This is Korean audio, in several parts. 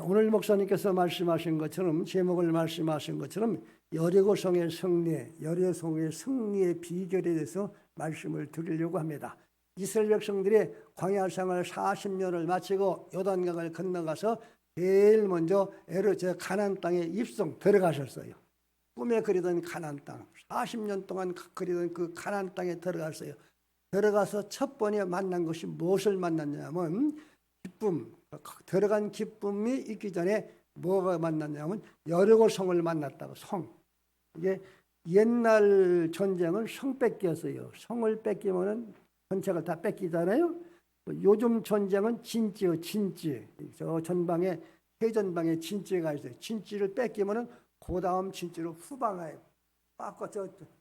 오늘 목사님께서 말씀하신 것처럼 제목을 말씀하신 것처럼 여리고성의 승리, 여리고성의 승리의 비결에 대해서 말씀을 드리려고 합니다. 이스라엘 백성들이 광야 생활 40년을 마치고 요단강을 건너가서 제일 먼저 가나안 땅에 입성 들어가셨어요. 꿈에 그리던 가나안 땅, 40년 동안 그리던 그 가나안 땅에 들어갔어요. 들어가서 첫 번에 만난 것이 무엇을 만났냐면 기쁨, 들어간 기쁨이 있기 전에 뭐가 만났냐면 여리고성을 만났다고. 성. 이게 옛날 전쟁은 성 뺏기였어요. 성을 뺏기면은 전체가 다 뺏기잖아요. 요즘 전쟁은 진지요, 진지. 저 전방에 해전방에 진지가 있어요. 진지를 뺏기면은 그 다음 진지로 후방하여 빠꾸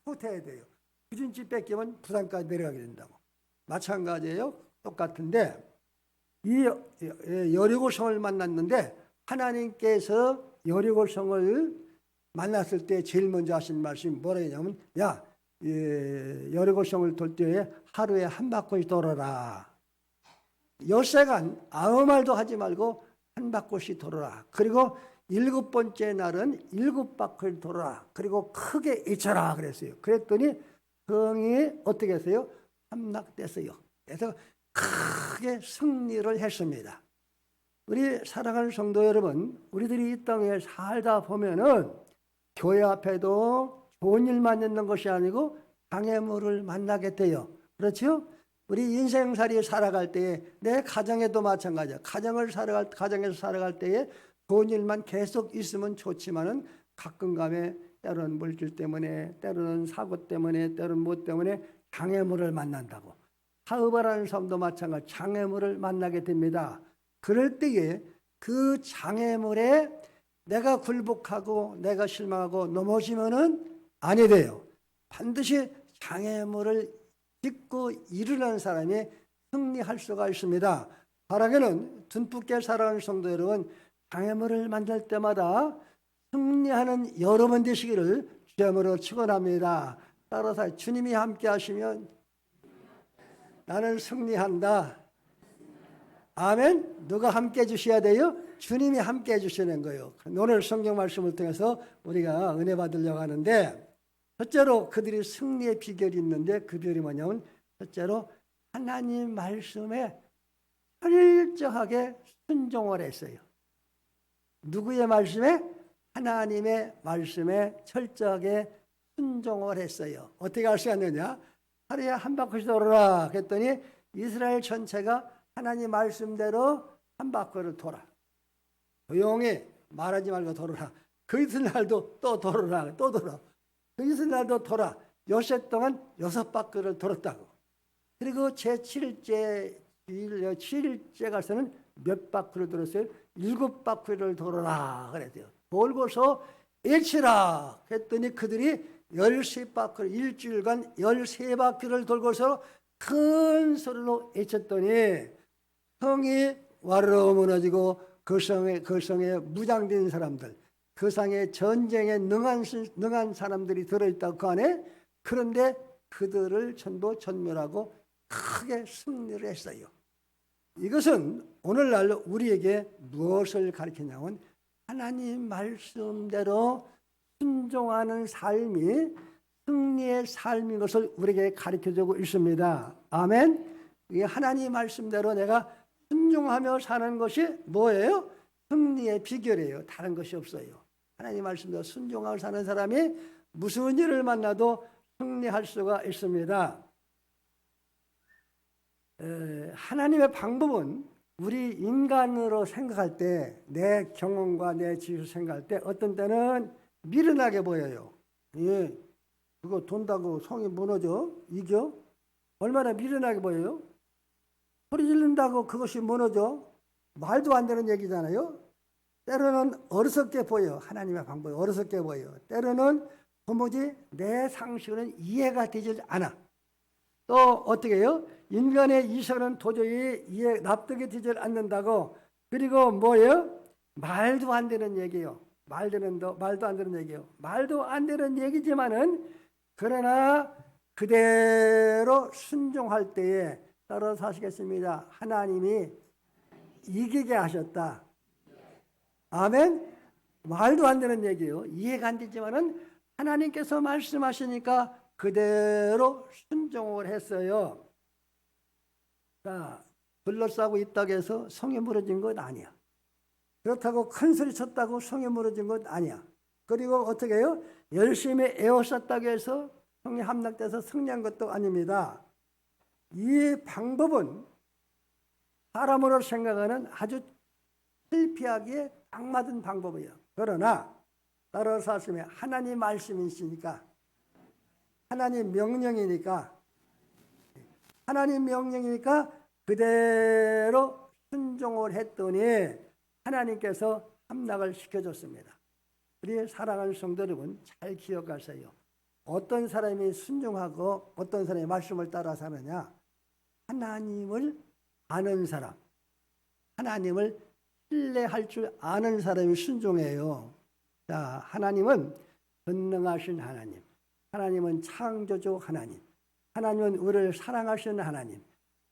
후퇴해야 돼요. 그 진지 뺏기면 부산까지 내려가게 된다고. 마찬가지예요. 똑같은데 이 여리고성을 만났는데 하나님께서 여리고성을 만났을 때 제일 먼저 하신 말씀이 뭐라 했냐면 여리고성을 돌 때에 하루에 한 바퀴 돌아라. 엿새간 아무 말도 하지 말고 한 바퀴씩 돌아라. 그리고 7번째 날은 7바퀴를 돌아라. 그리고 크게 외쳐라 그랬어요. 그랬더니 성이 어떻게 했어요? 함락됐어요. 그래서 크게 승리를 했습니다. 우리 사랑하는 성도 여러분, 우리들이 이 땅에 살다 보면은 교회 앞에도 좋은 일만 있는 것이 아니고 장애물을 만나게 돼요. 그렇죠? 우리 인생살이 살아갈 때에 내 가정에도 마찬가지야. 가정에서 살아갈 때에 좋은 일만 계속 있으면 좋지만은 가끔가면 때로는 물질 때문에, 때로는 사고 때문에, 때로는 뭐 때문에 장애물을 만난다고. 사업하라는 사람도 마찬가지 장애물을 만나게 됩니다. 그럴 때에 그 장애물에 내가 굴복하고 내가 실망하고 넘어지면은 아니 돼요. 반드시 장애물을 딛고 일어나는 사람이 승리할 수가 있습니다. 바라기는 듬뿍게 사랑하는 성도 여러분, 장애물을 만날 때마다 승리하는 여러분 되시기를 주님으로 축원합니다. 따라서 주님이 함께 하시면 나는 승리한다. 아멘. 누가 함께 해주셔야 돼요? 주님이 함께 해주시는 거예요. 오늘 성경 말씀을 통해서 우리가 은혜 받으려고 하는데, 첫째로 그들이 승리의 비결이 있는데 그 비결이 뭐냐면 첫째로 하나님 말씀에 철저하게 순종을 했어요. 누구의 말씀에? 하나님의 말씀에 철저하게 순종을 했어요. 어떻게 할 수 있느냐? 하루에 한 바퀴씩 돌아라 그랬더니 이스라엘 전체가 하나님 말씀대로 한 바퀴를 돌아. 조용히 말하지 말고 돌아라. 그 이튿날도 또 돌아라. 또 돌아. 그 이튿날도 돌아. 요새 동안 6바퀴를 돌았다고. 그리고 제7일째 7일째 가서는 몇 바퀴를 돌았어요? 7바퀴를 돌아라 그랬대요. 돌고서 외치라 했더니 그들이 13바퀴를 일주일간 13바퀴를 돌고서 큰 소리로 외쳤더니 성이 와르르 무너지고 그 성에 무장된 사람들, 그 성에 전쟁에 능한 사람들이 들어있다고 그 안에. 그런데 그들을 전부 전멸하고 크게 승리를 했어요. 이것은 오늘날 우리에게 무엇을 가르치냐면 하나님 말씀대로 순종하는 삶이 승리의 삶인 것을 우리에게 가르쳐주고 있습니다. 아멘. 이 하나님 말씀대로 내가 순종하며 사는 것이 뭐예요? 승리의 비결이에요. 다른 것이 없어요. 하나님 말씀대로 순종하고 사는 사람이 무슨 일을 만나도 승리할 수가 있습니다. 하나님의 방법은 우리 인간으로 생각할 때, 내 경험과 내 지식으로 생각할 때 어떤 때는 미련하게 보여요. 예, 그거 돈다고 성이 무너져? 이겨? 얼마나 미련하게 보여요? 소리 지른다고 그것이 무너져? 말도 안 되는 얘기잖아요. 때로는 어리석게 보여. 하나님의 방법이 어리석게 보여. 때로는 도무지 내 상식으로는 이해가 되지 않아. 또 어떻게 해요? 인간의 이성은 도저히 납득이 되지 않는다고. 그리고 뭐예요? 말도 안 되는 얘기예요. 말도 안 되는 얘기예요. 말도 안 되는 얘기지만은 그러나 그대로 순종할 때에 따라서 하시겠습니다. 하나님이 이기게 하셨다. 아멘. 말도 안 되는 얘기예요. 이해가 안 되지만은 하나님께서 말씀하시니까 그대로 순종을 했어요. 자, 둘러싸고 있다고 해서 성이 무너진 것 아니야. 그렇다고 큰 소리 쳤다고 성이 무너진 것 아니야. 그리고 어떻게 해요? 열심히 애워쌌다고 해서 성이 함락돼서 승리한 것도 아닙니다. 이 방법은 사람으로 생각하는 아주 실패하기에 딱 맞은 방법이에요. 그러나 따라서 하시면 하나님 말씀이시니까, 하나님 명령이니까, 하나님 명령이니까 그대로 순종을 했더니 하나님께서 함락을 시켜줬습니다. 우리 사랑하는 성도 여러분, 잘 기억하세요. 어떤 사람이 순종하고 어떤 사람이 말씀을 따라 사느냐? 하나님을 아는 사람, 하나님을 신뢰할 줄 아는 사람이 순종해요. 자, 하나님은 전능하신 하나님, 하나님은 창조주 하나님, 하나님은 우리를 사랑하시는 하나님,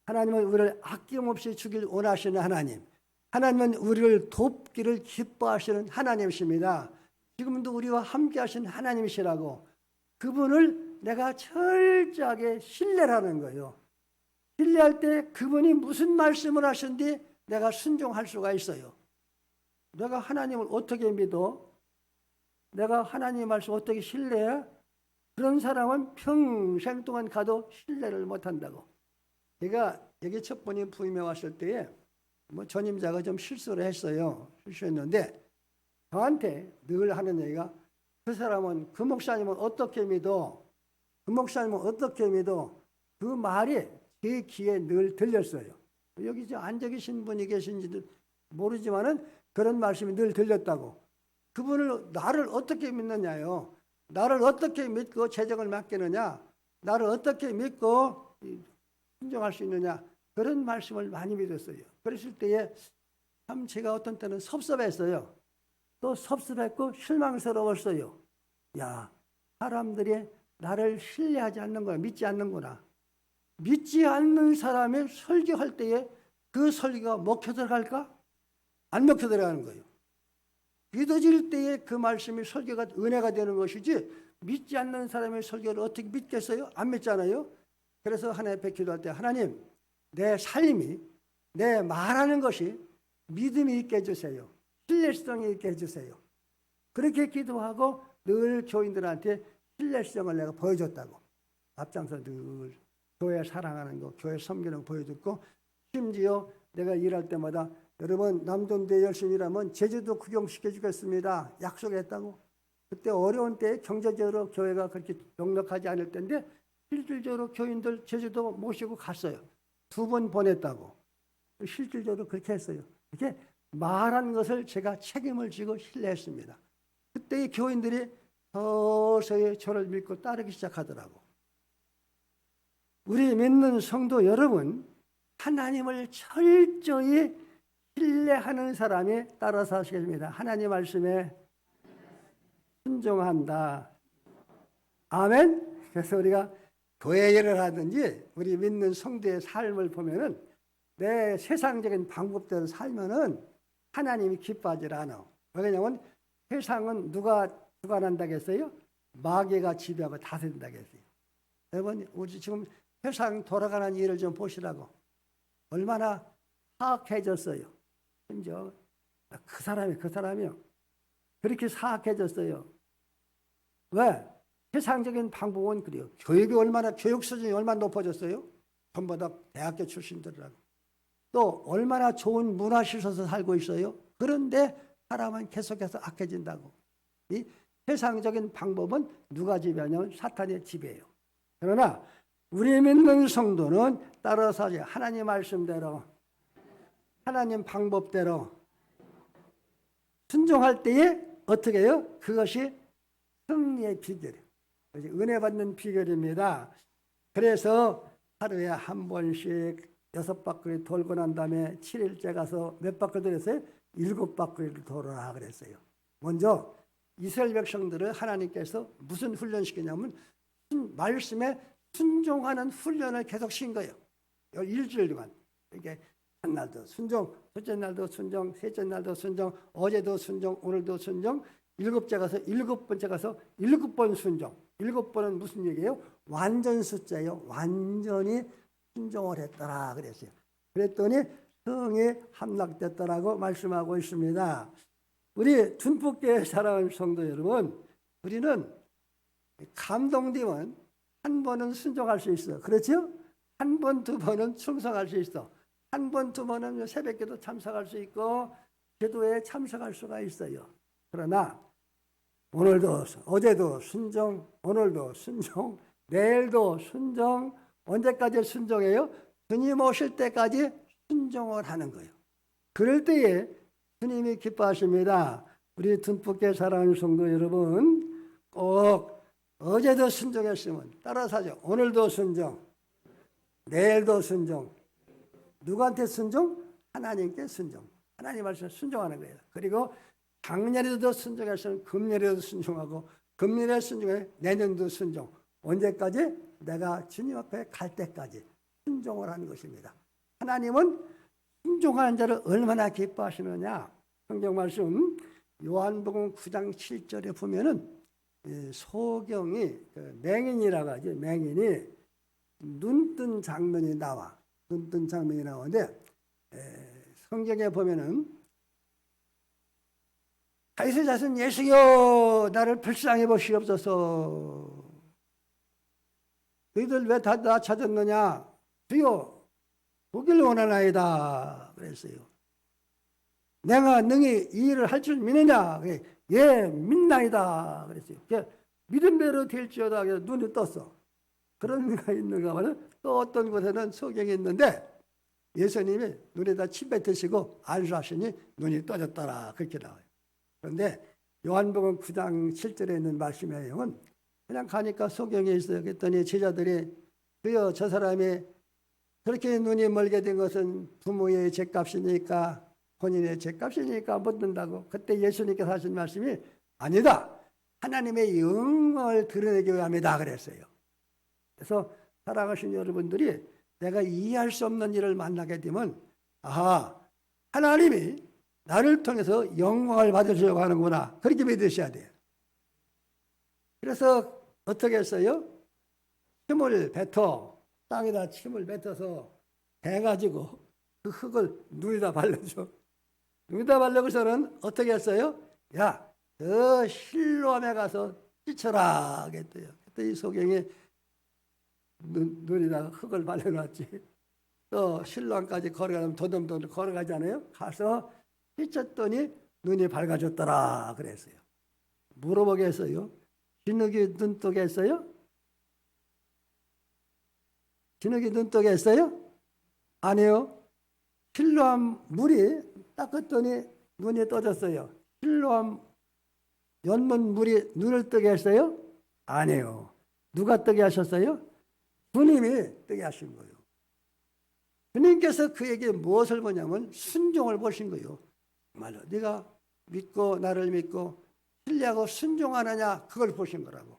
하나님은 우리를 아낌없이 주길 원하시는 하나님, 하나님은 우리를 돕기를 기뻐하시는 하나님이십니다. 지금도 우리와 함께 하신 하나님이시라고, 그분을 내가 철저하게 신뢰하는 거예요. 신뢰할 때 그분이 무슨 말씀을 하신지 내가 순종할 수가 있어요. 내가 하나님을 어떻게 믿어? 내가 하나님 말씀 어떻게 신뢰해? 그런 사람은 평생 동안 가도 신뢰를 못한다고. 제가 여기 첫 번에 부임해 왔을 때에 전임자가 좀 실수를 했어요. 실수했는데 저한테 늘 하는 얘기가, 그 사람은, 그 목사님은 어떻게 믿어? 그 목사님은 어떻게 믿어? 그 말이 제 귀에 늘 들렸어요. 여기 앉아 계신 분이 계신지도 모르지만은 그런 말씀이 늘 들렸다고. 그분을, 나를 어떻게 믿느냐요? 나를 어떻게 믿고 재정을 맡기느냐? 나를 어떻게 믿고 순종할 수 있느냐? 그런 말씀을 많이 믿었어요. 그랬을 때에 참 제가 어떤 때는 섭섭했어요. 또 섭섭했고 실망스러웠어요. 야, 사람들이 나를 신뢰하지 않는 거야. 믿지 않는구나. 믿지 않는 사람이 설교할 때에 그 설교가 먹혀 들어갈까? 안 먹혀 들어가는 거예요. 믿어질 때에 그 말씀이 설교가 은혜가 되는 것이지, 믿지 않는 사람의 설교를 어떻게 믿겠어요? 안 믿잖아요. 그래서 하나님 앞에 기도할 때, 하나님, 내 삶이, 내 말하는 것이 믿음이 있게 해주세요. 신뢰성이 있게 해주세요. 그렇게 기도하고 늘 교인들한테 신뢰성을 내가 보여줬다고. 앞장서 늘 교회 사랑하는 거, 교회 섬기는 거 보여줬고, 심지어 내가 일할 때마다 여러분 남존대 열심히 일하면 제주도 구경시켜 주겠습니다. 약속했다고. 그때 어려운 때 경제적으로 교회가 그렇게 넉넉하지 않을 때인데 실질적으로 교인들 제주도 모시고 갔어요. 2번 보냈다고. 실질적으로 그렇게 했어요. 이렇게 말한 것을 제가 책임을 지고 신뢰했습니다. 그때 교인들이 서서히 저를 믿고 따르기 시작하더라고. 우리 믿는 성도 여러분, 하나님을 철저히 신뢰하는 사람이 따라서 하시겠습니다. 하나님 말씀에 순종한다. 아멘. 그래서 우리가 교회 일을 하든지 우리 믿는 성도의 삶을 보면은 내 세상적인 방법대로 살면은 하나님이 기뻐하지 않아. 왜냐하면 세상은 누가 주관한다겠어요? 마귀가 지배하고 다스린다겠어요. 여러분, 우리 지금 세상 돌아가는 일을 좀 보시라고. 얼마나 사악해졌어요. 심지어 그 사람이요. 그렇게 사악해졌어요. 왜? 세상적인 방법은 그래요. 교육 수준이 얼마나 높아졌어요? 전부 다 대학교 출신들이라고. 또 얼마나 좋은 문화시설에서 살고 있어요. 그런데 사람은 계속해서 악해진다고. 이 세상적인 방법은 누가 지배하냐면 사탄의 지배예요. 그러나 우리 믿는 성도는 따라서 하나님 말씀대로, 하나님 방법대로 순종할 때에 어떻게 해요? 그것이 승리의 비결이에요. 은혜 받는 비결입니다. 그래서 하루에 한 번씩 6바퀴 돌고 난 다음에 7일째 가서 몇 바퀴 돌았어요? 7바퀴를 돌아라 그랬어요. 먼저 이스라엘 백성들을 하나님께서 무슨 훈련시키냐면 말씀에 순종하는 훈련을 계속 신 거예요. 일주일 동안. 이게 첫날도 순종, 둘째 날도 순종, 셋째 날도 순종, 어제도 순종, 오늘도 순종, 일곱째 가서 일곱 번째 가서 일곱 번 순종. 일곱 번은 무슨 얘기예요? 완전 숫자예요. 완전히 순종을 했더라 그랬어요. 그랬더니 성에 함락됐더라고 말씀하고 있습니다. 우리 둔풋교회 사랑하는 성도 여러분, 우리는 감동되면 한 번은 순종할 수 있어. 그렇죠? 한 번, 두 번은 충성할 수 있어. 한 번, 두 번은 새벽기도 참석할 수 있고 기도에 참석할 수가 있어요. 그러나 오늘도, 어제도 순종, 오늘도 순종, 내일도 순종, 언제까지 순종해요? 주님 오실 때까지 순종을 하는 거예요. 그럴 때에 주님이 기뻐하십니다. 우리 듬뿍게 사랑하는 성도 여러분, 꼭 어제도 순종했으면 따라서 하죠. 오늘도 순종, 내일도 순종. 누구한테 순종? 하나님께 순종. 하나님 말씀에 순종하는 거예요. 그리고 작년에도 순종했으면 금년에도 순종하고, 금년에 순종해 내년도 순종. 언제까지? 내가 주님 앞에 갈 때까지 순종을 하는 것입니다. 하나님은 순종하는 자를 얼마나 기뻐하시느냐. 성경 말씀 요한복음 9장 7절에 보면은 소경이 맹인이라고 하죠. 맹인이 눈뜬 장면이 나와. 눈뜬 장면이 나오는데 성경에 보면은 다윗의 자손 예수여 나를 불쌍히 보시옵소서. 너희들 왜 다 나 찾았느냐? 주여 보기를 원하나이다 그랬어요. 내가 능히 이 일을 할 줄 믿느냐? 예 믿나이다 그랬어요. 믿음대로 될지어다. 눈이 떴어. 그런 가 있는가 하면 또 어떤 곳에는 소경이 있는데 예수님이 눈에다 침 뱉으시고 안수하시니 눈이 떠졌더라 그렇게 나와요. 그런데 요한복음 9장 7절에 있는 말씀의 내용은 그냥 가니까 소경이 있어요. 그랬더니 제자들이 그여 저 사람이 그렇게 눈이 멀게 된 것은 부모의 죄값이니까 본인의 죄값이니까 못 든다고. 그때 예수님께서 하신 말씀이 아니다. 하나님의 영광을 드러내기 위함이다 그랬어요. 그래서 살아가신 여러분들이 내가 이해할 수 없는 일을 만나게 되면 아하 하나님이 나를 통해서 영광을 받으시려고 하는구나. 그렇게 믿으셔야 돼요. 그래서 어떻게 했어요? 침을 뱉어 땅에다 침을 뱉어서 대가지고 그 흙을 눈에다 발라줘. 눈에다 발라고서는 어떻게 했어요? 야, 저 실로암에 가서 씻어라 그랬대요. 그때 이 소경이 눈에다 흙을 발라놨지. 또 실로암까지 걸어가면 도dom도dom 걸어가잖아요. 가서 씻었더니 눈이 밝아졌더라 그랬어요. 물어보겠어요? 진흙이 눈뜨게 했어요? 진흙이 눈뜨게 했어요? 아니요. 실로암 물이 닦았더니 눈이 떠졌어요. 실로암 연문 물이 눈을 뜨게 했어요? 아니요. 누가 뜨게 하셨어요? 주님이 뜨게 하신 거예요. 주님께서 그에게 무엇을 보냐면 순종을 보신 거예요. 말로 네가 믿고 나를 믿고 신뢰하고 순종하느냐 그걸 보신 거라고.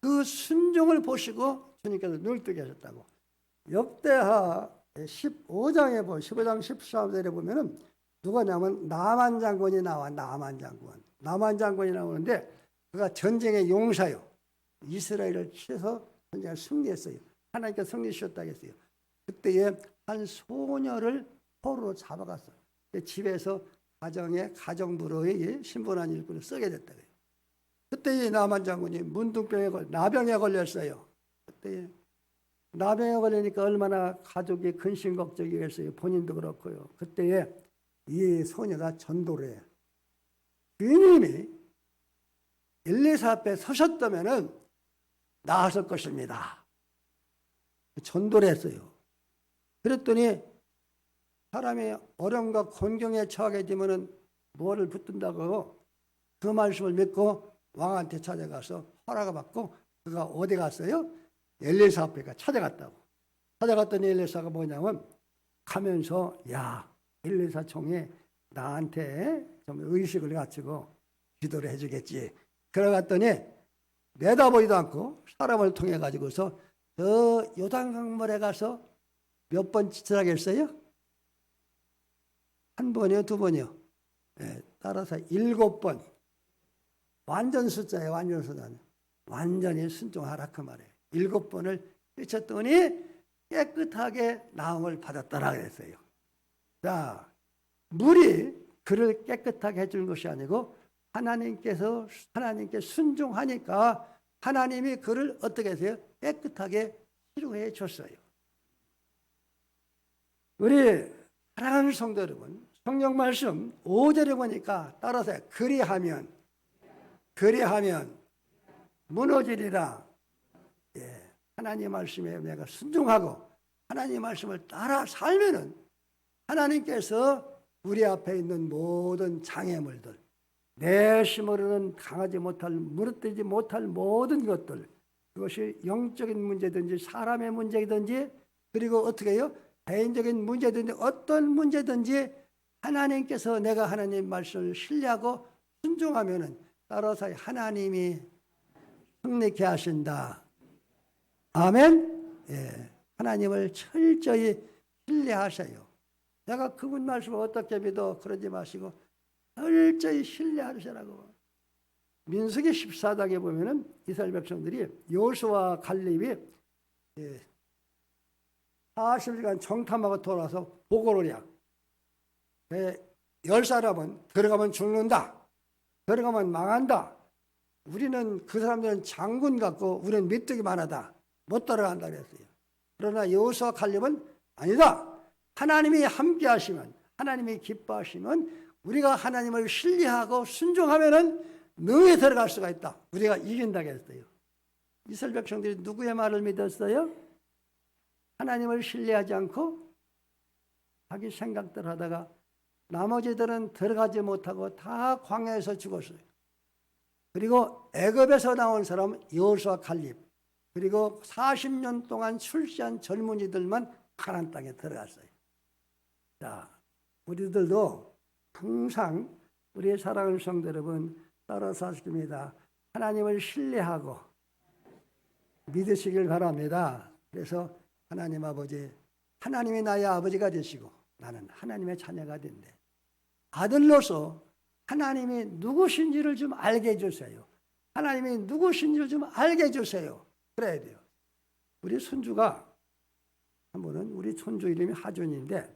그 순종을 보시고 주님께서 눈을 뜨게 하셨다고. 역대하 15장에 15장 14절에 보면은 누가냐면 나만 장군이 나와. 나만 장군이 나오는데 그가 전쟁의 용사요. 이스라엘을 치서 전쟁을 승리했어요. 하나님께서 승리 주셨다고 했어요. 그때에 한 소녀를 포로로 잡아갔어요. 집에서 가정부로의 신분한 일꾼을 쓰게 됐다. 그때 이 나만 장군이 나병에 걸렸어요. 그때 나병에 걸리니까 얼마나 가족이 근심걱정이겠어요. 본인도 그렇고요. 그때에 이 소녀가 전도를 해요. 주님이 엘리사 앞에 서셨다면은 나았을 것입니다. 전도를 했어요. 그랬더니 사람이 어려움과 곤경에 처하게 되면은 뭐를 붙든다고 그 말씀을 믿고 왕한테 찾아가서 허락을 받고 그가 어디 갔어요? 엘리사 앞에 찾아갔다고. 찾아갔더니 엘리사가 뭐냐면 가면서 야 엘리사 총이 나한테 좀 의식을 갖추고 기도를 해주겠지. 그래갔더니 내다보지도 않고 사람을 통해 가지고서 저 요단강물에 가서 몇 번 지체하겠어요? 한 번이요, 두 번이요? 예, 따라서 7번. 완전 숫자예요, 완전 숫자는. 완전히 순종하라 그 말이에요. 7번을 외쳤더니 깨끗하게 나음을 받았더라 그랬어요. 자, 물이 그를 깨끗하게 해주는 것이 아니고 하나님께 순종하니까 하나님이 그를 어떻게 하세요? 깨끗하게 치료해 줬어요. 우리 사랑하는 성도 여러분, 성경 말씀 5절에 보니까 따라서 그리하면 무너지리라. 예, 하나님 말씀에 내가 순종하고 하나님 말씀을 따라 살면은 하나님께서 우리 앞에 있는 모든 장애물들, 내 힘으로는 강하지 못할, 무너뜨리지 못할 모든 것들, 그것이 영적인 문제든지 사람의 문제든지 그리고 어떻게 해요? 개인적인 문제든지 어떤 문제든지 하나님께서 내가 하나님 말씀을 신뢰하고 순종하면은 따라서 하나님이 승리케 하신다. 아멘. 예, 하나님을 철저히 신뢰하세요. 내가 그분 말씀을 어떻게 믿어? 그러지 마시고 철저히 신뢰하시라고. 민수기 14장에 보면은 이스라엘 백성들이 여호수아와 갈렙이 40일간 정탐하고 돌아와서 보고를 해요. 10사람은 들어가면 죽는다. 들어가면 망한다. 우리는 그 사람들은 장군 같고 우리는 메뚜기 만하다. 못 따라간다 그랬어요. 그러나 여호수아 갈렙은 아니다. 하나님이 함께 하시면, 하나님이 기뻐하시면 우리가 하나님을 신뢰하고 순종하면은 능히 들어갈 수가 있다. 우리가 이긴다고 했어요. 이스라엘 백성들이 누구의 말을 믿었어요? 하나님을 신뢰하지 않고 자기 생각들 하다가 나머지들은 들어가지 못하고 다 광야에서 죽었어요. 그리고 애굽에서 나온 사람은 여호수아 갈렙, 그리고 40년 동안 출세한 젊은이들만 가나안 땅에 들어갔어요. 자, 우리들도 항상 우리의 사랑하는 성도 여러분 따라서 하십니다. 하나님을 신뢰하고 믿으시길 바랍니다. 그래서 하나님 아버지, 하나님이 나의 아버지가 되시고 나는 하나님의 자녀가 된대. 아들로서 하나님이 누구신지를 좀 알게 해주세요. 하나님이 누구신지를 좀 알게 해주세요. 그래야 돼요. 우리 손주가 한 번은 우리 손주 이름이 하준인데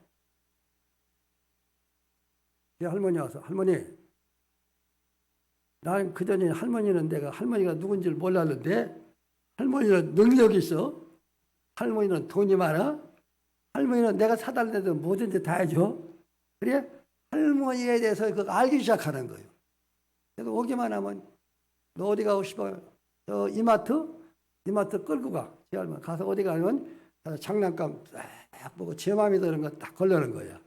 제 할머니 와서 할머니 난 그전에 할머니는 내가 할머니가 누군지를 몰랐는데 할머니는 능력이 있어. 할머니는 돈이 많아. 할머니는 내가 사달래도 뭐든지 다 해줘. 그래? 할머니에 대해서 그거 알기 시작하는 거예요. 그래서 오기만 하면 너 어디 가고 싶어? 저 이마트 끌고 가. 제 할머니 가서 어디 가면 장난감 딱 보고 제 마음에 드는 거 딱 걸르는 거야.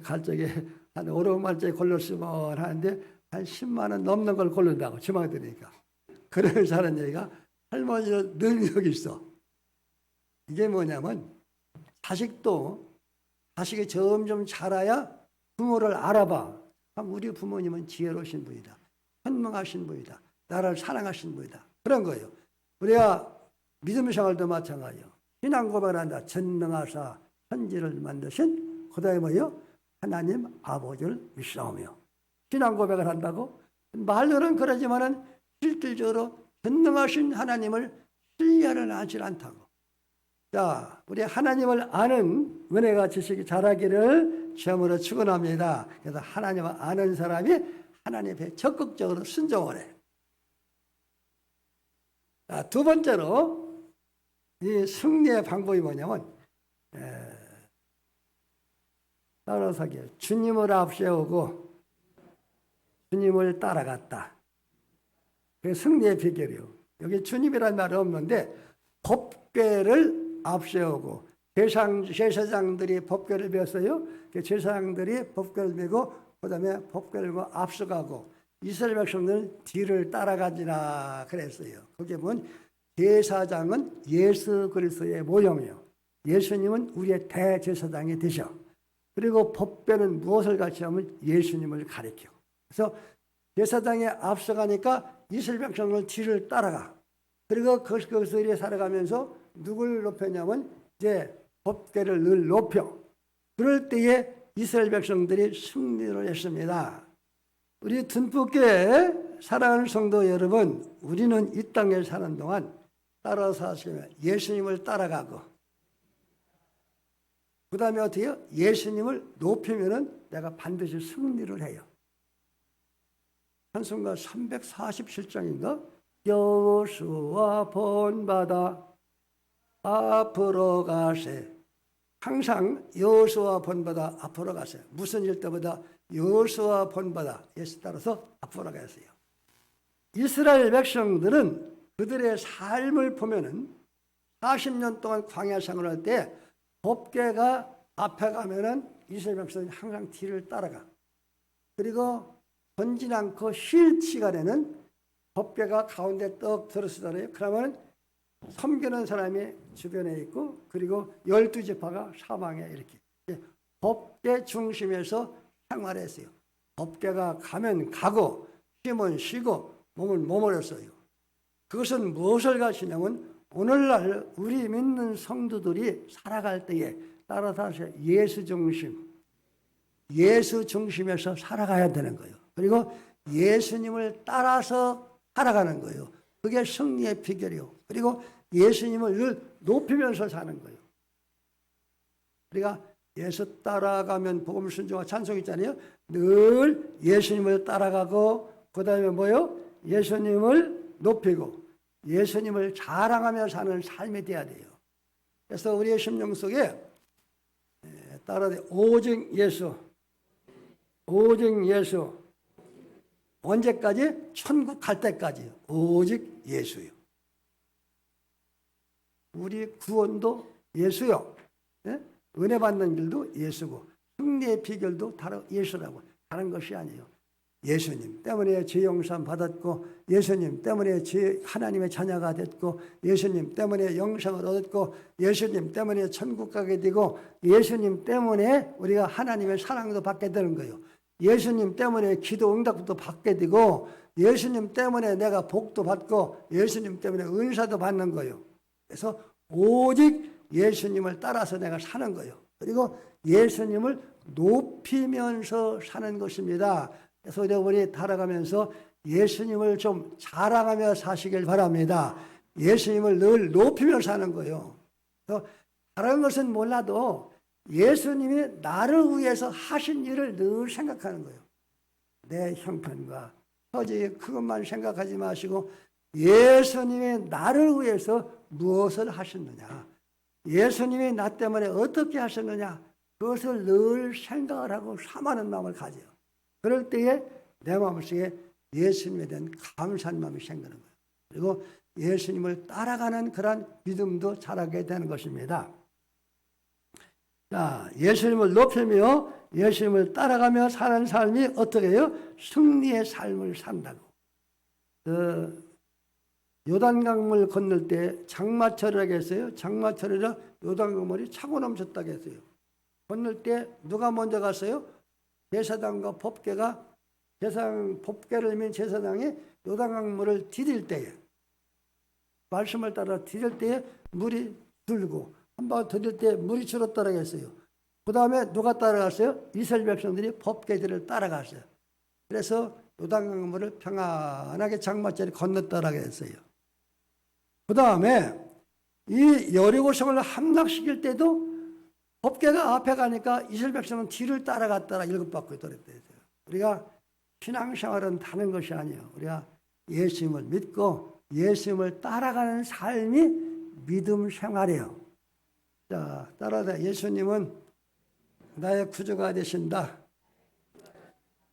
갈 적에 한 5, 6만짜리 걸렸으면 하는데 한 10만 원 넘는 걸 걸른다고 제 마음에 드니까. 그러면서 하는 얘기가 할머니는 능력이 있어. 이게 뭐냐면 자식이 점점 자라야 부모를 알아봐. 우리 부모님은 지혜로우신 분이다. 현명하신 분이다. 나를 사랑하신 분이다. 그런 거예요. 우리가 믿음 생활도 마찬가지예요. 신앙 고백을 한다. 전능하사 천지를 만드신 그다음에 뭐예요? 하나님 아버지를 믿사오며. 신앙 고백을 한다고? 말로는 그러지만은 실질적으로 전능하신 하나님을 신뢰하는 않지 않다고. 자, 우리 하나님을 아는 은혜가 지식이 자라기를 시험으로 축원합니다. 그래서 하나님을 아는 사람이 하나님 앞에 적극적으로 순종을 해. 자, 두 번째로 이 승리의 방법이 뭐냐면 따라서기 주님을 앞세우고 주님을 따라갔다. 그게 승리의 비결이요. 여기 주님이라는 말은 없는데 법궤를 앞세우고 제사장들이 법궤를 배웠어요. 제사장들이 법궤를 메고 그다음에 법궤를 앞서가고 이스라엘 백성들은 뒤를 따라가지라 그랬어요. 거기에 보면 제사장은 예수 그리스도의 모형이요. 예수님은 우리의 대제사장이 되셔. 그리고 법궤는 무엇을 가르치냐면 예수님을 가리켜. 그래서 제사장에 앞서가니까 이스라엘 백성을 뒤를 따라가. 그리고 거기서 살아가면서 누굴 높였냐면 이제 법궤를 늘 높여. 그럴 때에 이스라엘 백성들이 승리를 했습니다. 우리 든풋교회 사랑하는 성도 여러분, 우리는 이 땅에 사는 동안 따라서 하시면 예수님을 따라가고, 그 다음에 어떻게 해요? 예수님을 높이면은 내가 반드시 승리를 해요. 찬송가 347장인가? 여호수아 본받아 앞으로 가세. 항상 여호수아 본받아 앞으로 가세요. 무슨 일 때보다 여호수아 본받아 예수 따라서 앞으로 가세요. 이스라엘 백성들은 그들의 삶을 보면은 40년 동안 광야 생활할 때 법궤가 앞에 가면은 이스라엘 백성이 항상 뒤를 따라가. 그리고 번지 않고 쉴 시간에는 법궤가 가운데 떡 들어서잖아요. 그러면 섬기는 사람이 주변에 있고, 그리고 12지파가 사방에 이렇게 법궤 중심에서 생활했어요. 법궤가 가면 가고 쉬면 쉬고 몸은 머물렀어요. 그것은 무엇을 가시냐면 오늘날 우리 믿는 성도들이 살아갈 때에 따라서 예수 중심에서 살아가야 되는 거예요. 그리고 예수님을 따라서 살아가는 거예요. 그게 승리의 비결이요. 그리고 예수님을 늘 높이면서 사는 거예요. 우리가 예수 따라가면 복음 순종과 찬송 있잖아요. 늘 예수님을 따라가고, 그 다음에 뭐요? 예수님을 높이고 예수님을 자랑하며 사는 삶이 돼야 돼요. 그래서 우리의 심령 속에 따라서 오직 예수, 오직 예수. 언제까지? 천국 갈 때까지 오직 예수요. 우리 구원도 예수요. 예? 은혜 받는 길도 예수고, 승리의 비결도 다른 예수라고. 다른 것이 아니에요. 예수님 때문에 죄 용서 받았고, 예수님 때문에 하나님의 자녀가 됐고, 예수님 때문에 영생을 얻었고, 예수님 때문에 천국 가게 되고, 예수님 때문에 우리가 하나님의 사랑도 받게 되는 거예요. 예수님 때문에 기도 응답도 받게 되고, 예수님 때문에 내가 복도 받고, 예수님 때문에 은사도 받는 거예요. 그래서 오직 예수님을 따라서 내가 사는 거예요. 그리고 예수님을 높이면서 사는 것입니다. 그래서 여러분이 따라가면서 예수님을 좀 자랑하며 사시길 바랍니다. 예수님을 늘 높이며 사는 거예요. 다른 것은 몰라도 예수님이 나를 위해서 하신 일을 늘 생각하는 거예요. 내 형편과 처지 그것만 생각하지 마시고 예수님이 나를 위해서 무엇을 하셨느냐, 예수님이 나 때문에 어떻게 하셨느냐, 그것을 늘 생각을 하고 사모하는 마음을 가져요. 그럴 때에 내 마음속에 예수님에 대한 감사한 마음이 생기는 거예요. 그리고 예수님을 따라가는 그런 믿음도 자라게 되는 것입니다. 자, 예수님을 높이며 예수님을 따라가며 사는 삶이 어떻게 해요? 승리의 삶을 산다고. 요단강물 건널 때 장마철이라고 했어요. 장마철이라 요단강물이 차고 넘쳤다고 했어요. 건널 때 누가 먼저 갔어요? 제사장과 법궤가, 법궤를 민 제사장이 요단강물을 디딜 때에, 말씀을 따라 디딜 때에 물이 줄고, 한 번 디딜 때 물이 줄었다고 했어요. 그 다음에 누가 따라갔어요? 이스라엘 백성들이 법궤들을 따라갔어요. 그래서 요단강물을 평안하게 장마철에 건넜다라고 했어요. 그 다음에 이 여리고성을 함락시킬 때도 법궤가 앞에 가니까 이스라엘 백성은 뒤를 따라갔다라 일급받고 있더랬대요. 우리가 신앙생활은 다른 것이 아니에요. 우리가 예수님을 믿고 예수님을 따라가는 삶이 믿음 생활이에요. 자, 따라서 예수님은 나의 구주가 되신다.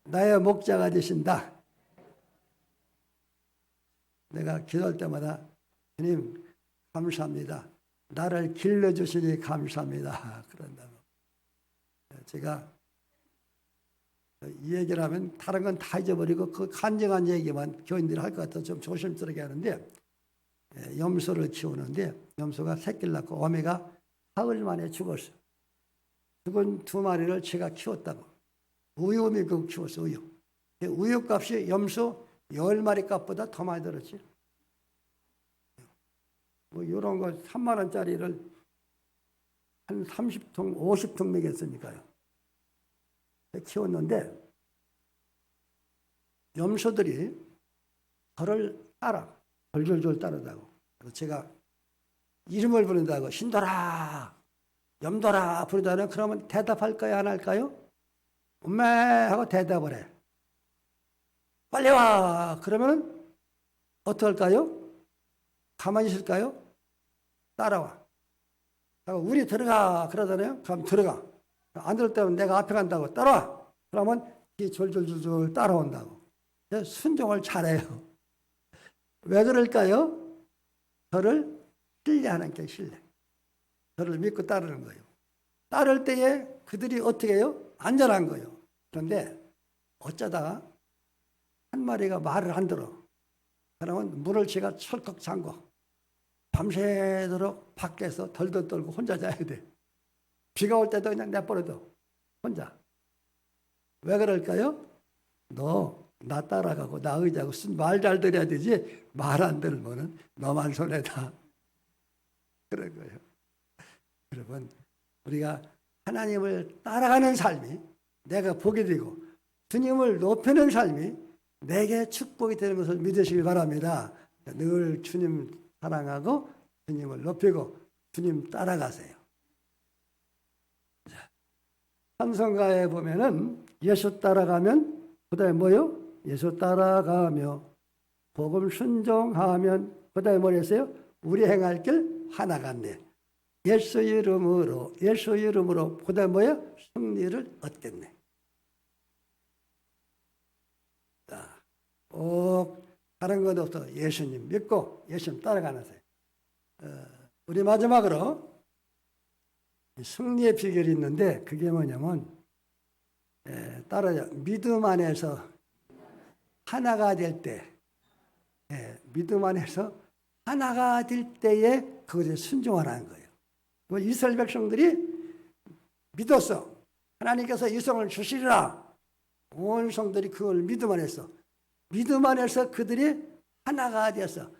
나의 목자가 되신다. 내가 기도할 때마다 주님 감사합니다. 나를 길러주시니 감사합니다. 그런다고. 제가 이 얘기를 하면 다른 건 다 잊어버리고 그 간증한 얘기만 교인들이 할 것 같아서 좀 조심스럽게 하는데, 염소를 키우는데 염소가 새끼를 낳고 어미가 사흘 만에 죽었어요. 죽은 두 마리를 제가 키웠다고. 우유미 그 키웠어, 우유. 우유값이 염소 10마리 값보다 더 많이 들었지. 뭐 이런 거 3만 원짜리를 한 30통, 50통 먹였으니까요. 키웠는데 염소들이 저를 따라 졸졸졸 따르다고. 그래서 제가 이름을 부른다고 신돌아 염돌아 부르다는 그러면 대답할까요 안 할까요? 엄매 하고 대답을 해. 빨리 와 그러면 어떡할까요? 가만히 있을까요? 따라와. 우리 들어가 그러잖아요. 그럼 들어가. 안 들을 때면 내가 앞에 간다고 따라와. 그러면 이 졸졸졸졸 따라온다고. 순종을 잘해요. 왜 그럴까요? 저를 신뢰하는 게 신뢰. 저를 믿고 따르는 거예요. 따를 때에 그들이 어떻게 해요? 안전한 거예요. 그런데 어쩌다가 한 마리가 말을 안 들어. 그러면 문을 제가 철컥 잠궈. 밤새도록 밖에서 덜덜 떨고 혼자 자야 돼. 비가 올 때도 그냥 내버려둬. 혼자. 왜 그럴까요? 너 나 따라가고 나 의지하고 말 잘 들어야 되지 말 안 들으면 너만 손해다. 그런 거예요. 여러분 우리가 하나님을 따라가는 삶이 내가 복이 되고 주님을 높이는 삶이 내게 축복이 되는 것을 믿으시기 바랍니다. 늘 주님 사랑하고 주님을 높이고 주님 따라가세요. 찬송가에 보면은 예수 따라가면 그다음에 뭐요? 예수 따라가며 복음 순종하면 그다음에 뭐라 했어요? 우리 행할 길 하나 같네. 예수 이름으로 그다음에 뭐야? 승리를 얻겠네. 자, 꼭 다른 것 없어. 예수님 믿고 예수님 따라가는 사람. 우리 마지막으로 승리의 비결이 있는데 그게 뭐냐면 따라요. 믿음 안에서 하나가 될 때, 믿음 안에서 하나가 될 때에 그것에 순종하라는 거예요. 이스라엘 백성들이 믿었어. 하나님께서 이 성을 주시리라. 온 성들이 그걸 믿음 안에서 그들이 하나가 되어서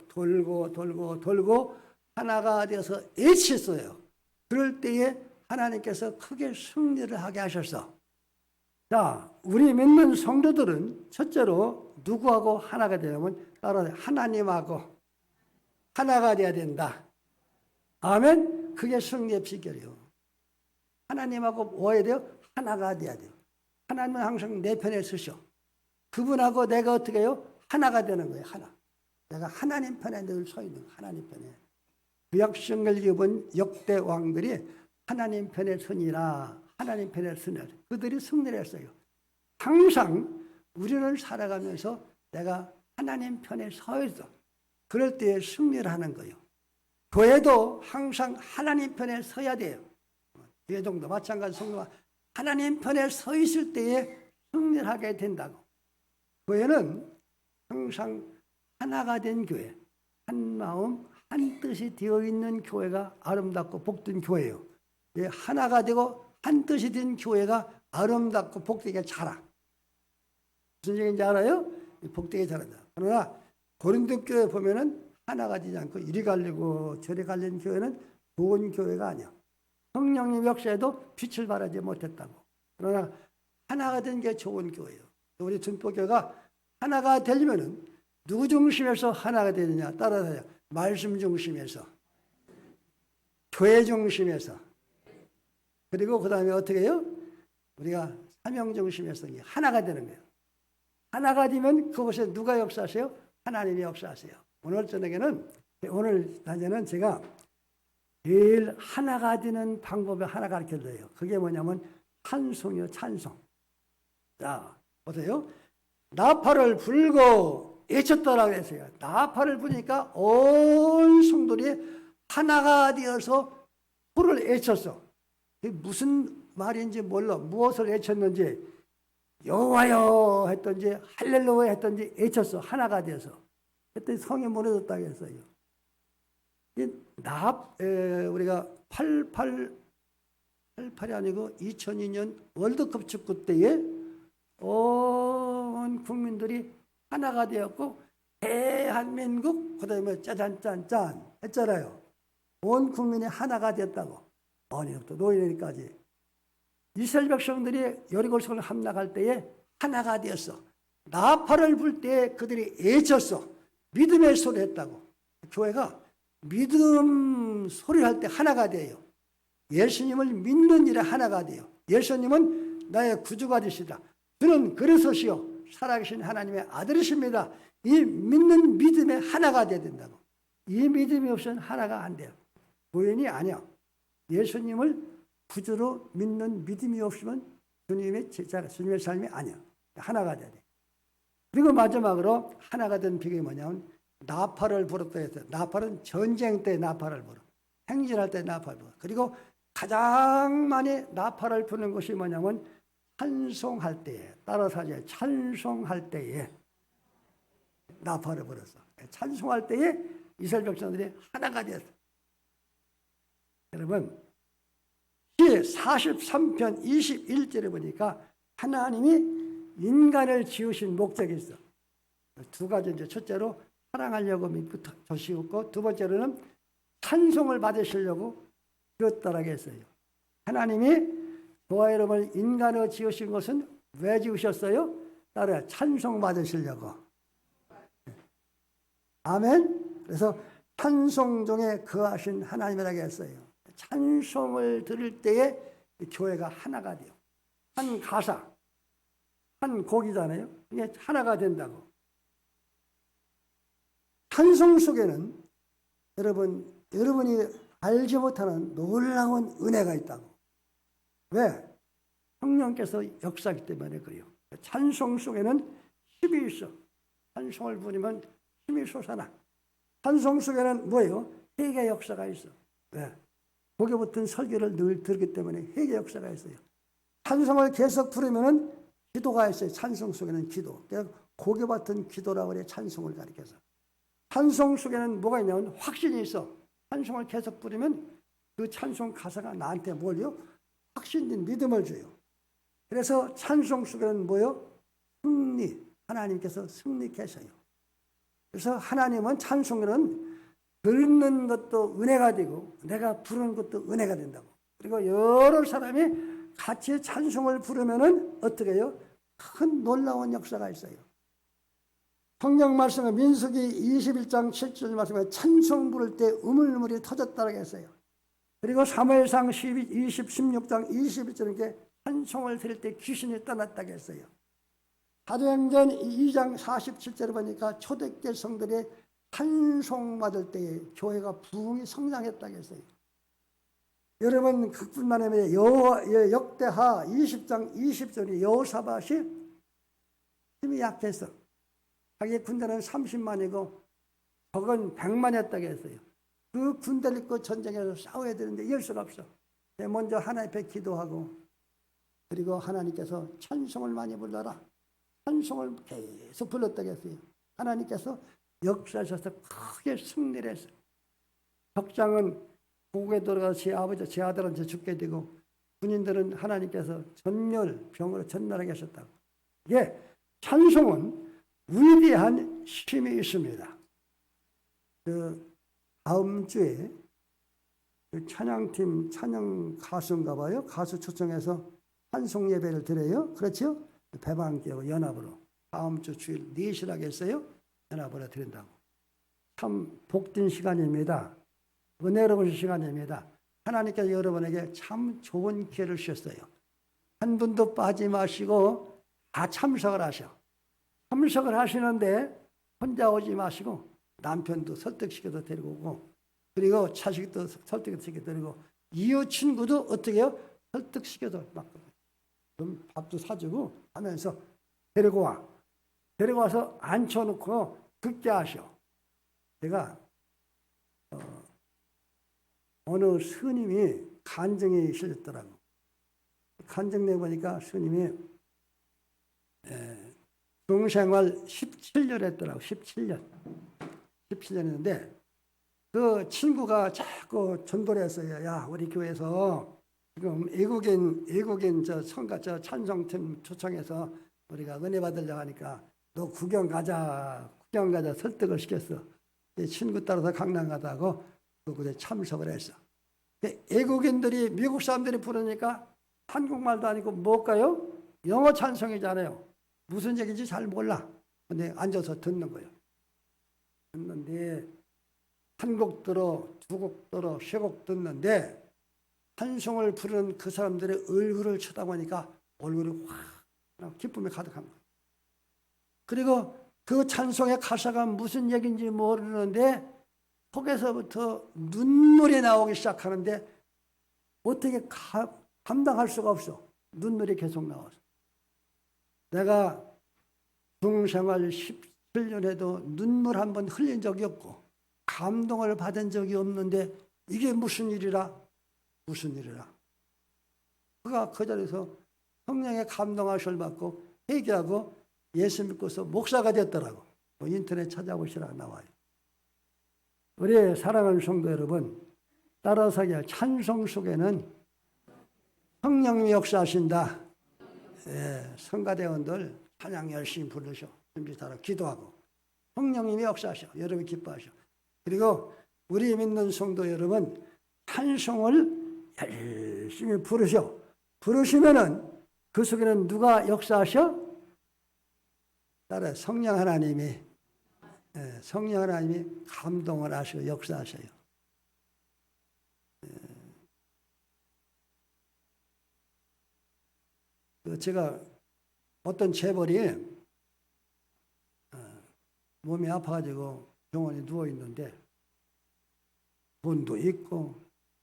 돌고 하나가 되어서 애쳤어요. 그럴 때에 하나님께서 크게 승리를 하게 하셨어. 자, 우리 믿는 성도들은 첫째로 누구하고 하나가 되려면 따로 하나님하고 하나가 돼야 된다. 아멘. 그게 승리의 비결이요. 하나님하고 뭐 해야 돼요? 하나가 돼야 돼요. 하나님은 항상 내 편에 서셔. 그분하고 내가 어떻게 해요? 하나가 되는 거예요. 하나. 내가 하나님 편에 늘 서 있는 거예요. 하나님 편에. 구약성을 입은 역대 왕들이 하나님 편에 서니라. 하나님 편에 서니라. 그들이 승리를 했어요. 항상 우리는 살아가면서 내가 하나님 편에 서 있어. 그럴 때 승리를 하는 거예요. 교회도 항상 하나님 편에 서야 돼요. 예정도 마찬가지 성도가 하나님 편에 서 있을 때에 승리를 하게 된다고. 교회는 항상 하나가 된 교회, 한 마음, 한 뜻이 되어 있는 교회가 아름답고 복된 교회예요. 하나가 되고 한 뜻이 된 교회가 아름답고 복되게 자라. 무슨 얘기인지 알아요? 복되게 자란다. 그러나 고린도 교회 보면은 하나가 되지 않고 이리 갈리고 저리 갈리는 교회는 좋은 교회가 아니야. 성령님 역사에도 빛을 발하지 못했다고. 그러나 하나가 된 게 좋은 교회예요. 우리 전포교회가 하나가 되려면은 누구 중심에서 하나가 되느냐 따라서 말씀 중심에서, 교회 중심에서, 그리고 그 다음에 어떻게 해요? 우리가 사명 중심에서 하나가 되는 거예요. 하나가 되면 그곳에 누가 역사하세요? 하나님이 역사하세요. 오늘 저녁에는, 오늘 낮에는 제가 제일 하나가 되는 방법을 하나 가르쳐 드려요. 그게 뭐냐면 찬송이요, 찬송. 자, 보세요. 나팔을 불고 외쳤다라고 했어요. 나팔을 부니까 온 성들이 하나가 되어서 불을 외쳤어. 무슨 말인지 몰라. 무엇을 외쳤는지, 여호와여 했던지 할렐루야 했던지 외쳤어. 하나가 되어서. 그때 성이 무너졌다고 했어요. 우리가 88이 아니고 2002년 월드컵 축구 때에 온 국민들이 하나가 되었고 대한민국 그다음에 짜잔짠짠 했잖아요. 온 국민이 하나가 됐다고. 어린이부터 노인까지. 이스라엘 백성들이 여리고성을 함락할 때에 하나가 되었어. 나팔을 불 때 그들이 애쳤어. 믿음의 소리를 했다고. 교회가 믿음 소리를 할 때 하나가 돼요. 예수님을 믿는 일에 하나가 돼요. 예수님은 나의 구주가 되시다. 저는 그리스도시요 살아계신 하나님의 아들이십니다. 이 믿는 믿음에 하나가 돼야 된다고. 이 믿음이 없으면 하나가 안 돼요. 교인이 아니야. 예수님을 구주로 믿는 믿음이 없으면 주님의 제자가, 주님의 삶이 아니야. 하나가 돼야 돼. 그리고 마지막으로 하나가 된 비결이 뭐냐면 나팔을 불었다 했어요. 나팔은 전쟁 때 나팔을 불어. 행진할 때 나팔을 불어. 그리고 가장 많이 나팔을 부는 것이 뭐냐면 찬송할 때에, 따라서 하죠. 찬송할 때에 나팔을 불었어. 찬송할 때에 이스라엘 백성들이 하나가 되었어. 여러분, 시 43편 21절에 보니까 하나님이 인간을 지으신 목적이 있어. 두 가지. 이제 첫째로 사랑하려고 믿고 저시었고, 두 번째로는 찬송을 받으시려고 지었다라고 했어요. 하나님이 저와 여러분을 인간을 지으신 것은 왜 지으셨어요? 따라야 찬송 받으시려고. 아멘. 그래서 찬송 중에 거하신 하나님이라고 했어요. 찬송을 들을 때에 교회가 하나가 돼요. 한 가사, 한 곡이잖아요. 이게 하나가 된다고. 찬송 속에는 여러분이 알지 못하는 놀라운 은혜가 있다고. 왜? 성령께서 역사하기 때문에 그래요. 찬송 속에는 힘이 있어. 찬송을 부르면 힘이 솟아나. 찬송 속에는 뭐예요? 회개 역사가 있어. 왜? 복에 붙은 설교를 늘 들기 때문에 회개 역사가 있어요. 찬송을 계속 부르면은 기도가 있어요. 찬송 속에는 기도. 복에 받은 기도라고 그래. 찬송을 가리켜서. 찬송 속에는 뭐가 있냐면 확신이 있어. 찬송을 계속 부르면 그 찬송 가사가 나한테 뭘요? 확신인 믿음을 줘요. 그래서 찬송 속에는 뭐요? 승리. 하나님께서 승리케 하셔요. 그래서 하나님은 찬송에는 듣는 것도 은혜가 되고 내가 부르는 것도 은혜가 된다고. 그리고 여러 사람이 같이 찬송을 부르면은 어떻게 해요? 큰 놀라운 역사가 있어요. 성경 말씀에 민수기 21장 7절 말씀에 찬송 부를 때 우물물이 터졌다고 했어요. 그리고 사무엘상 16장 21절에 찬송을 드릴 때 귀신이 떠났다고 했어요. 사도행전 2장 47절에 보니까 초대교회 성들이 찬송 받을 때에 교회가 부흥이 성장했다고 했어요. 여러분 그뿐만 아니라 역대하 20장 20절에 여호사밧이 힘이 약해서 자기 군대는 30만이고 적은 100만이었다고 했어요. 그 군대를 입고 전쟁에서 싸워야 되는데 이럴 수가 없어. 먼저 하나님 앞에 기도하고 그리고 하나님께서 찬송을 많이 불러라. 찬송을 계속 불렀다고 했어요. 하나님께서 역사하셔서 크게 승리를 했어요. 적장은 고국에 들어가서 제 아버지, 제 아들한테 죽게 되고 군인들은 하나님께서 병으로 전멸하게 하셨다고. 예, 찬송은 위대한 힘이 있습니다. 다음 주에 찬양팀 찬양 가수인가 봐요. 가수 초청해서 찬송 예배를 드려요. 그렇죠? 배방교회 연합으로 다음 주 주일 4시라고 했어요. 연합으로 드린다고. 참 복된 시간입니다. 은혜로운 시간입니다. 하나님께서 여러분에게 참 좋은 기회를 주셨어요. 한 분도 빠지 마시고 다 참석을 하셔. 참석을 하시는데 혼자 오지 마시고 남편도 설득시켜서 데리고 오고 그리고 자식도 설득시켜 데리고 이웃 친구도 어떻게 해요? 설득시켜서 막 좀 밥도 사주고 하면서 데리고 와. 데리고 와서 앉혀놓고 듣게 하셔. 제가 어느 스님이 간증이 실렸더라고. 간증 내보니까 스님이 중생활 17년 했더라고. 17년 했는데 그 친구가 자꾸 전도를 했어요. 야, 우리 교회에서 지금 외국인 저 성가 저 찬송팀 초청해서 우리가 은혜 받으려고 하니까 너 구경 가자 설득을 시켰어. 친구 따라서 강남 가다고 그곳에 참석을 했어. 외국인들이 미국 사람들이 부르니까 한국말도 아니고 뭘까요? 영어 찬송이잖아요. 무슨 얘기인지 잘 몰라. 근데 앉아서 듣는 거예요. 듣는데 한 곡 들어, 두 곡 들어, 세 곡 듣는데 찬송을 부르는 그 사람들의 얼굴을 쳐다보니까 얼굴이 확 기쁨에 가득한 거예요. 그리고 그 찬송의 가사가 무슨 얘기인지 모르는데 속에서부터 눈물이 나오기 시작하는데 어떻게 감당할 수가 없어. 눈물이 계속 나와서. 내가 중생활 17년에도 눈물 한 번 흘린 적이 없고 감동을 받은 적이 없는데 이게 무슨 일이라? 무슨 일이라? 그가 그 자리에서 성령의 감동하심을 받고 회개하고 예수 믿고서 목사가 됐더라고. 인터넷 찾아보시라 나와요. 우리 사랑하는 성도 여러분, 따라서 찬송 속에는 성령님이 역사하신다. 예, 성가대원들 찬양 열심히 부르셔. 준비 따라 기도하고 성령님이 역사하셔. 여러분 기뻐하셔. 그리고 우리 믿는 성도 여러분 찬송을 열심히 부르셔. 부르시면은 그 속에는 누가 역사하셔? 따라 성령 하나님이 성령 하나님이 감동을 하시고 역사하셔요. 제가 어떤 재벌이 몸이 아파가지고 병원에 누워 있는데 돈도 있고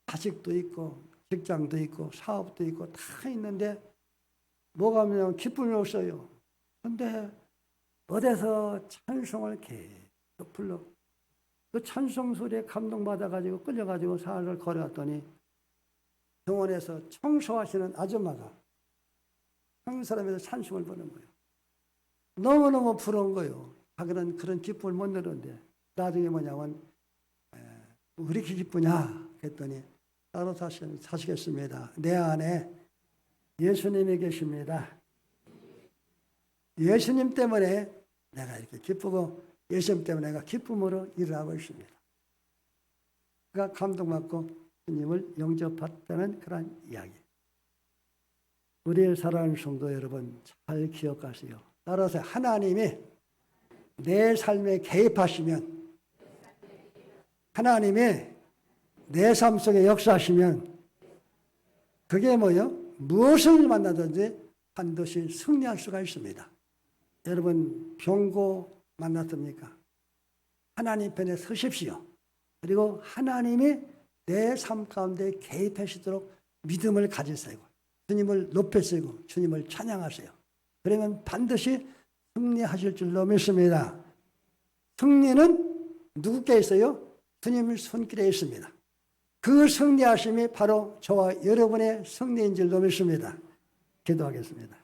자식도 있고 직장도 있고 사업도 있고 다 있는데 뭐가 하면 기쁨이 없어요. 근데 어디서 찬송을 계속 불러. 그 찬송 소리에 감동받아가지고 끌려가지고 사흘을 걸어갔더니 병원에서 청소하시는 아줌마가 한 사람에서 찬송을 부르는 거예요. 너무너무 부러운 거예요. 자기는 그런 기쁨을 못 누르는데 나중에 뭐냐면 왜 이렇게 기쁘냐 했더니 따로 사시겠습니다. 내 안에 예수님이 계십니다. 예수님 때문에 내가 이렇게 기쁘고 예수님 때문에 내가 기쁨으로 일을 하고 있습니다. 그가 감동받고 주님을 영접했다는 그런 이야기. 우리의 사랑하는 성도 여러분 잘 기억하세요. 따라서 하나님이 내 삶에 개입하시면 하나님이 내 삶 속에 역사하시면 그게 뭐요? 무엇을 만나든지 반드시 승리할 수가 있습니다. 여러분 병고 만났습니까? 하나님 편에 서십시오. 그리고 하나님이 내 삶 가운데 개입하시도록 믿음을 가지세요. 주님을 높이시고 주님을 찬양하세요. 그러면 반드시 승리하실 줄로 믿습니다. 승리는 누구께 있어요? 주님 손길에 있습니다. 그 승리하심이 바로 저와 여러분의 승리인 줄로 믿습니다. 기도하겠습니다.